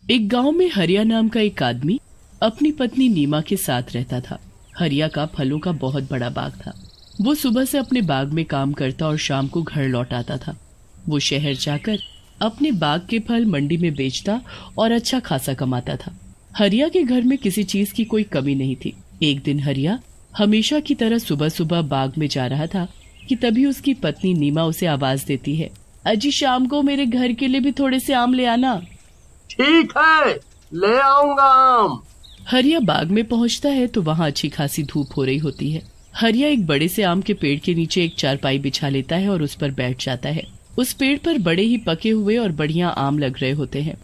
एक गांव में हरिया नाम का एक आदमी अपनी पत्नी नीमा के साथ रहता था। हरिया का फलों का बहुत बड़ा बाग था। वो सुबह से अपने बाग में काम करता और शाम को घर लौट आता था। वो शहर जाकर अपने बाग के फल मंडी में बेचता और अच्छा खासा कमाता था। हरिया के घर में किसी चीज की कोई कमी नहीं थी। एक दिन हरिया हमेशा की तरह सुबह सुबह बाग में जा रहा था कि तभी उसकी पत्नी नीमा उसे आवाज देती है, अजी शाम को मेरे घर के लिए भी थोड़े से आम ले आना। ठीक है, ले आऊंगा आम। हरिया बाग में पहुंचता है तो वहाँ अच्छी खासी धूप हो रही होती है। हरिया एक बड़े से आम के पेड़ के नीचे एक चारपाई बिछा लेता है और उस पर बैठ जाता है। उस पेड़ पर बड़े ही पके हुए और बढ़िया आम लग रहे होते हैं।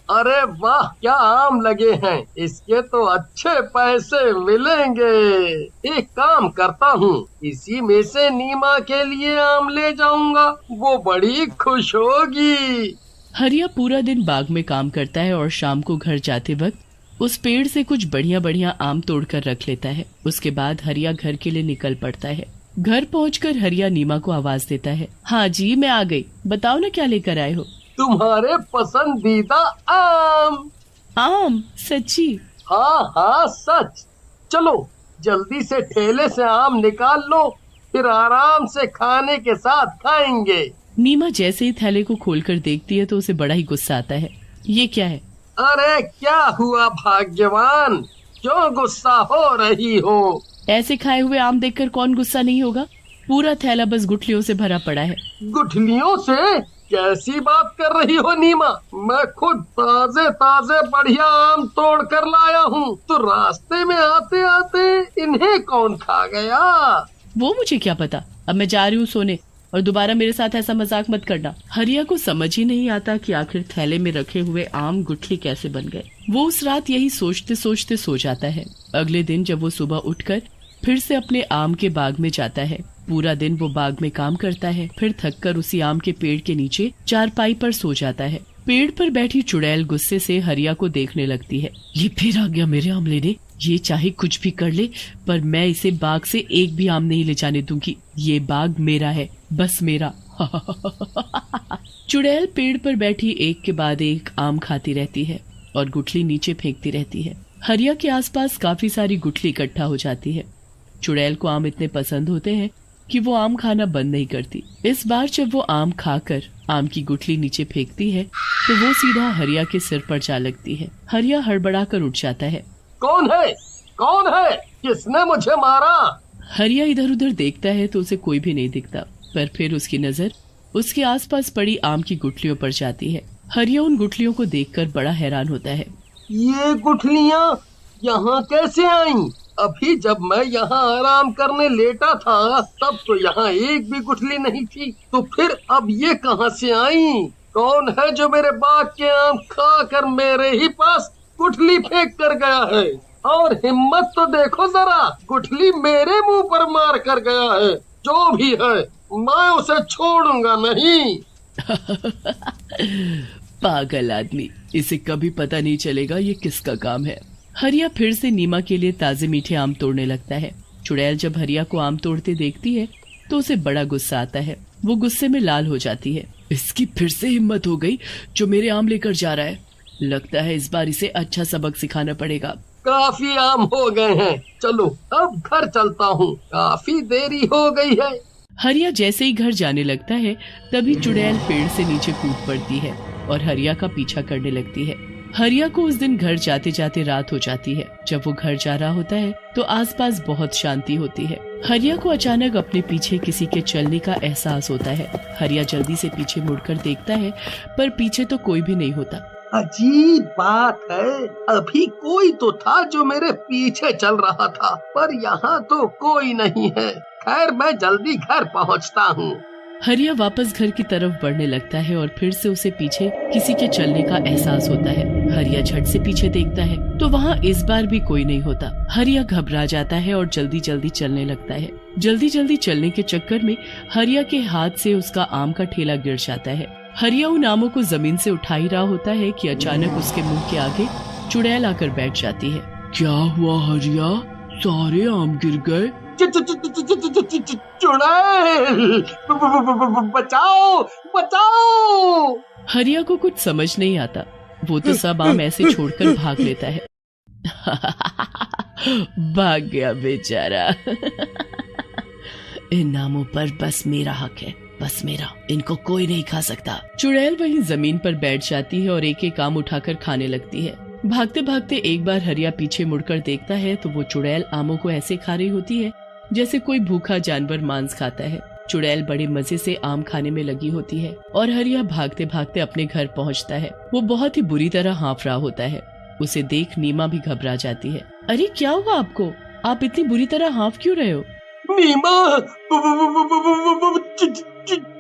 अरे वाह, क्या आम लगे हैं, इसके तो अच्छे पैसे मिलेंगे। एक काम करता हूँ, इसी में से नीमा के लिए आम ले जाऊंगा, वो बड़ी खुश होगी। हरिया पूरा दिन बाग में काम करता है और शाम को घर जाते वक्त उस पेड़ से कुछ बढ़िया बढ़िया आम तोड़कर रख लेता है। उसके बाद हरिया घर के लिए निकल पड़ता है। घर पहुंचकर हरिया नीमा को आवाज देता है, हाँ जी मैं आ गई, बताओ ना क्या लेकर आए हो। तुम्हारे पसंदीदा आम। आम? सच्ची? हाँ हाँ सच। चलो जल्दी से ठेले से आम निकाल लो, फिर आराम से खाने के साथ खाएंगे। नीमा जैसे ही थैले को खोलकर देखती है तो उसे बड़ा ही गुस्सा आता है। ये क्या है? अरे क्या हुआ भाग्यवान, क्यों गुस्सा हो रही हो? ऐसे खाए हुए आम देखकर कौन गुस्सा नहीं होगा। पूरा थैला बस गुठलियों से भरा पड़ा है। गुठलियों से? कैसी बात कर रही हो नीमा, मैं खुद ताजे ताजे बढ़िया आम तोड़ कर लाया हूँ, तो रास्ते में आते आते इन्हें कौन खा गया? वो मुझे क्या पता, अब मैं जा रही हूँ सोने, और दोबारा मेरे साथ ऐसा मजाक मत करना। हरिया को समझ ही नहीं आता कि आखिर थैले में रखे हुए आम गुठली कैसे बन गए। वो उस रात यही सोचते सोचते सो जाता है। अगले दिन जब वो सुबह उठकर फिर से अपने आम के बाग में जाता है, पूरा दिन वो बाग में काम करता है, फिर थककर उसी आम के पेड़ के नीचे चारपाई पर सो जाता है। पेड़ पर बैठी चुड़ैल गुस्से से हरिया को देखने लगती है। ये फिर आ गया मेरे आम लेने, ये चाहे कुछ भी कर ले, पर मैं इसे बाग से एक भी आम नहीं ले जाने दूंगी। ये बाग मेरा है, बस मेरा। चुड़ैल पेड़ पर बैठी एक के बाद एक आम खाती रहती है और गुठली नीचे फेंकती रहती है। हरिया के आसपास काफी सारी गुठली इकट्ठा हो जाती है। चुड़ैल को आम इतने पसंद होते हैं कि वो आम खाना बंद नहीं करती। इस बार जब वो आम खाकर आम की गुठली नीचे फेंकती है तो वो सीधा हरिया के सिर पर जा लगती है। हरिया हड़बड़ा कर उठ जाता है। कौन है? कौन है? किसने मुझे मारा? हरिया इधर उधर देखता है तो उसे कोई भी नहीं दिखता, पर फिर उसकी नजर उसके आसपास पड़ी आम की गुठलियों पर जाती है। हरिया उन गुठलियों को देखकर बड़ा हैरान होता है। ये गुठलियाँ यहाँ कैसे आईं? अभी जब मैं यहाँ आराम करने लेटा था तब तो यहाँ एक भी गुठली नहीं थी, तो फिर अब ये कहाँ से आईं? कौन है जो मेरे बाग के आम खाकर मेरे ही पास गुठली फेंक कर गया है? और हिम्मत तो देखो जरा, गुठली मेरे मुंह पर मार कर गया है। जो भी है मैं उसे छोड़ूंगा नहीं। पागल आदमी, इसे कभी पता नहीं चलेगा ये किसका काम है। हरिया फिर से नीमा के लिए ताजे मीठे आम तोड़ने लगता है। चुड़ैल जब हरिया को आम तोड़ते देखती है तो उसे बड़ा गुस्सा आता है। वो गुस्से में लाल हो जाती है। इसकी फिर से हिम्मत हो गई जो मेरे आम लेकर जा रहा है। लगता है इस बार इसे अच्छा सबक सिखाना पड़ेगा। काफी आम हो गए हैं, चलो अब घर चलता हूँ, काफी देरी हो गई है। हरिया जैसे ही घर जाने लगता है तभी चुड़ैल पेड़ से नीचे कूद पड़ती है और हरिया का पीछा करने लगती है। हरिया को उस दिन घर जाते जाते रात हो जाती है। जब वो घर जा रहा होता है तो आसपास बहुत शांति होती है। हरिया को अचानक अपने पीछे किसी के चलने का एहसास होता है। हरिया जल्दी से पीछे मुड़कर देखता है पर पीछे तो कोई भी नहीं होता। अजीब बात है, अभी कोई तो था जो मेरे पीछे चल रहा था, पर यहाँ तो कोई नहीं है। खैर मैं जल्दी घर पहुँचता हूँ। हरिया वापस घर की तरफ बढ़ने लगता है और फिर से उसे पीछे किसी के चलने का एहसास होता है। हरिया झट से पीछे देखता है तो वहाँ इस बार भी कोई नहीं होता। हरिया घबरा जाता है और जल्दी जल्दी चलने लगता है। जल्दी जल्दी चलने के चक्कर में हरिया के हाथ से उसका आम का ठेला गिर जाता है। हरिया उन आमों को जमीन से उठा ही रहा होता है कि अचानक उसके मुंह के आगे चुड़ैल आकर बैठ जाती है। क्या हुआ हरिया, सारे आम गिर गए? चुड़ैल, बचाओ बचाओ। हरिया को कुछ समझ नहीं आता। वो तो सब आम ऐसे छोड़कर भाग लेता है। भाग गया बेचारा। इन आमों पर बस मेरा हक है, बस मेरा, इनको कोई नहीं खा सकता। चुड़ैल वहीं जमीन पर बैठ जाती है और एक एक आम उठाकर खाने लगती है। भागते भागते एक बार हरिया पीछे मुड़कर देखता है तो वो चुड़ैल आमों को ऐसे खा रही होती है जैसे कोई भूखा जानवर मांस खाता है। चुड़ैल बड़े मजे से आम खाने में लगी होती है और हरिया भागते भागते अपने घर पहुंचता है। वो बहुत ही बुरी तरह हाँफ रहा होता है। उसे देख नीमा भी घबरा जाती है। अरे क्या हुआ आपको? आप इतनी बुरी तरह हाँफ क्यों रहे हो? नीमा,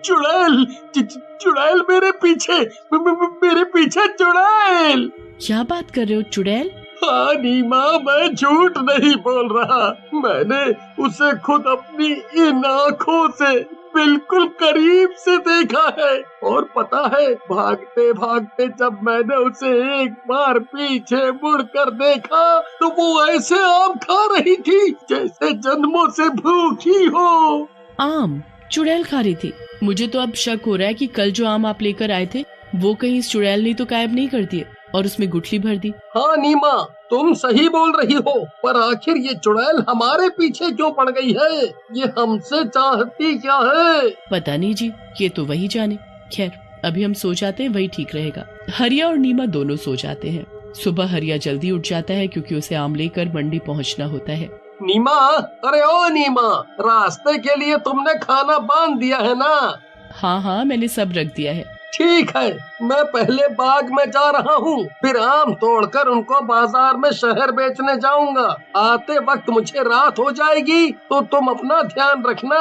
चुड़ैल, चुड़ैल मेरे पीछे, मेरे पीछे चुड़ैल। क्या बात कर रहे हो चुड़ैल? हाँ नीमा, मैं झूठ नहीं बोल रहा। मैंने उसे खुद अपनी इन आँखों से बिल्कुल करीब से देखा है। और पता है, भागते भागते जब मैंने उसे एक बार पीछे मुड़कर देखा तो वो ऐसे आम खा रही थी जैसे जन्मों से भूखी हो। आम चुड़ैल खा रही थी? मुझे तो अब शक हो रहा है कि कल जो आम आप लेकर आए थे वो कहीं इस चुड़ैल ने तो गायब नहीं कर दिए और उसमें गुठली भर दी। हाँ नीमा, तुम सही बोल रही हो, पर आखिर ये चुड़ैल हमारे पीछे क्यों पड़ गई है? ये हमसे चाहती क्या है? पता नहीं जी, ये तो वही जाने। खैर अभी हम सो जाते हैं, वही ठीक रहेगा। हरिया और नीमा दोनों सो जाते हैं। सुबह हरिया जल्दी उठ जाता है क्योंकि उसे आम लेकर मंडी पहुंचना होता है। नीमा, अरे ओ नीमा, रास्ते के लिए तुमने खाना बांध दिया है ना? हाँ, मैंने सब रख दिया है। ठीक है, मैं पहले बाग में जा रहा हूँ, फिर आम तोड़कर उनको बाजार में शहर बेचने जाऊंगा। आते वक्त मुझे रात हो जाएगी तो तुम अपना ध्यान रखना।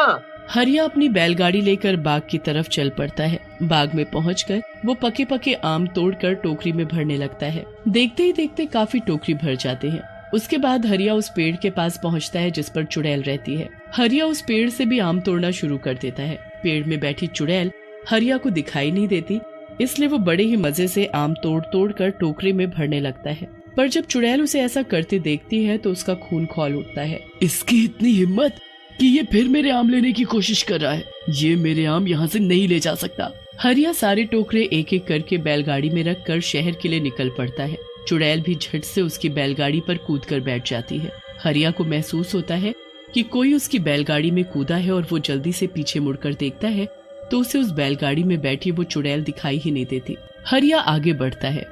हरिया अपनी बैलगाड़ी लेकर बाग की तरफ चल पड़ता है। बाग में पहुंचकर वो पके पके आम तोड़कर टोकरी में भरने लगता है। देखते ही देखते काफी टोकरी भर जाते हैं। उसके बाद हरिया उस पेड़ के पास पहुंचता है जिस पर चुड़ैल रहती है। हरिया उस पेड़ से भी आम तोड़ना शुरू कर देता है। पेड़ में बैठी चुड़ैल हरिया को दिखाई नहीं देती, इसलिए वो बड़े ही मजे से आम तोड़ तोड़ कर टोकरी में भरने लगता है। पर जब चुड़ैल उसे ऐसा करते देखती है तो उसका खून खौल उठता है। इसकी इतनी हिम्मत कि ये फिर मेरे आम लेने की कोशिश कर रहा है। ये मेरे आम यहाँ से नहीं ले जा सकता। हरिया सारे टोकरे एक एक करके बैलगाड़ी में रख कर शहर के लिए निकल पड़ता है। चुड़ैल भी झट से उसकी बैलगाड़ी पर कूद कर बैठ जाती है। हरिया को महसूस होता है कि कोई उसकी बैलगाड़ी में कूदा है और वो जल्दी से पीछे मुड़कर देखता है तो उसे उस बैलगाड़ी में बैठी वो चुड़ैल दिखाई ही नहीं देती। हरिया आगे बढ़ता है।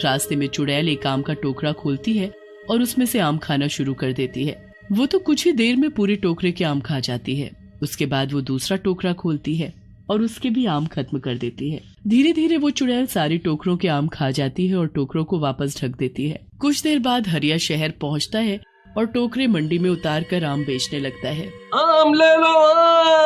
रास्ते में चुड़ैल एक आम का टोकरा खोलती है और उसमें से आम खाना शुरू कर देती है। वो तो कुछ ही देर में पूरे टोकरे के आम खा जाती है। उसके बाद वो दूसरा टोकरा खोलती है और उसके भी आम खत्म कर देती है। धीरे धीरे वो चुड़ैल सारे टोकरों के आम खा जाती है और टोकरों को वापस ढक देती है। कुछ देर बाद हरिया शहर पहुंचता है और टोकरे मंडी में उतार कर आम बेचने लगता है। आम ले लो,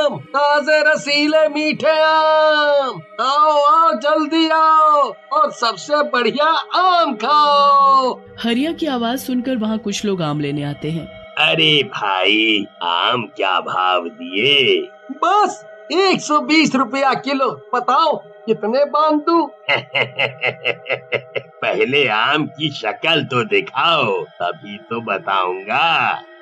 आम ताजे रसीले मीठे आम, आओ आओ जल्दी आओ और सबसे बढ़िया आम खाओ। हरिया की आवाज सुनकर वहाँ कुछ लोग आम लेने आते हैं। अरे भाई, आम क्या भाव दिए? बस 120 रुपया किलो, बताओ कितने बांध दूं? पहले आम की शक्ल तो दिखाओ, तभी तो बताऊंगा।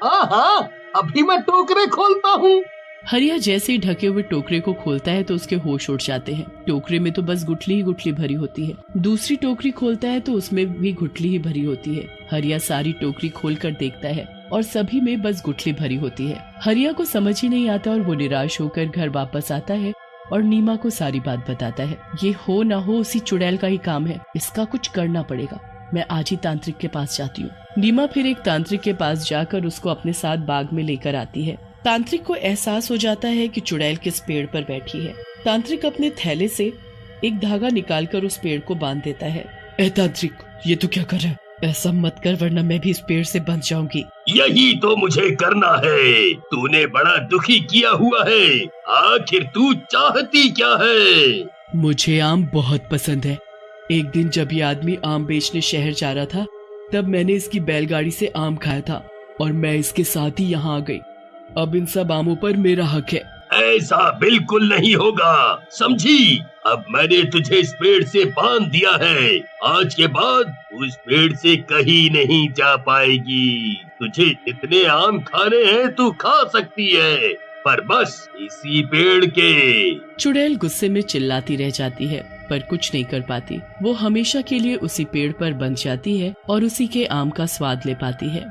हाँ, अभी मैं टोकरे खोलता हूँ। हरिया जैसे ही ढके हुए टोकरे को खोलता है तो उसके होश उड़ जाते हैं। टोकरे में तो बस गुठली ही गुठली भरी होती है। दूसरी टोकरी खोलता है तो उसमें भी गुठली ही भरी होती है। हरिया सारी टोकरी खोलकर देखता है और सभी में बस गुठली भरी होती है। हरिया को समझ ही नहीं आता और वो निराश होकर घर वापस आता है और नीमा को सारी बात बताता है। ये हो ना हो उसी चुड़ैल का ही काम है, इसका कुछ करना पड़ेगा। मैं आज ही तांत्रिक के पास जाती हूँ। नीमा फिर एक तांत्रिक के पास जाकर उसको अपने साथ बाग में लेकर आती है। तांत्रिक को एहसास हो जाता है कि चुड़ैल किस पेड़ पर बैठी है। तांत्रिक अपने थैले से एक धागा निकालकर उस पेड़ को बांध देता है। ए तांत्रिक, ये तो क्या कर रहा है? ऐसा मत कर वरना मैं भी इस पेड़ से बंध जाऊंगी। यही तो मुझे करना है। तूने बड़ा दुखी किया हुआ है। आखिर तू चाहती क्या है? मुझे आम बहुत पसंद है। एक दिन जब ये आदमी आम बेचने शहर जा रहा था तब मैंने इसकी बैलगाड़ी से आम खाया था और मैं इसके साथ ही यहाँ आ गई। अब इन सब आमों पर मेरा हक है। ऐसा बिल्कुल नहीं होगा, समझी? अब मैंने तुझे इस पेड़ से बांध दिया है। आज के बाद उस पेड़ से कहीं नहीं जा पाएगी। तुझे जितने आम खाने हैं तू खा सकती है, पर बस इसी पेड़ के। चुड़ैल गुस्से में चिल्लाती रह जाती है। पर कुछ नहीं कर पाती। वो हमेशा के लिए उसी पेड़ पर बंध जाती है और उसी के आम का स्वाद ले पाती है।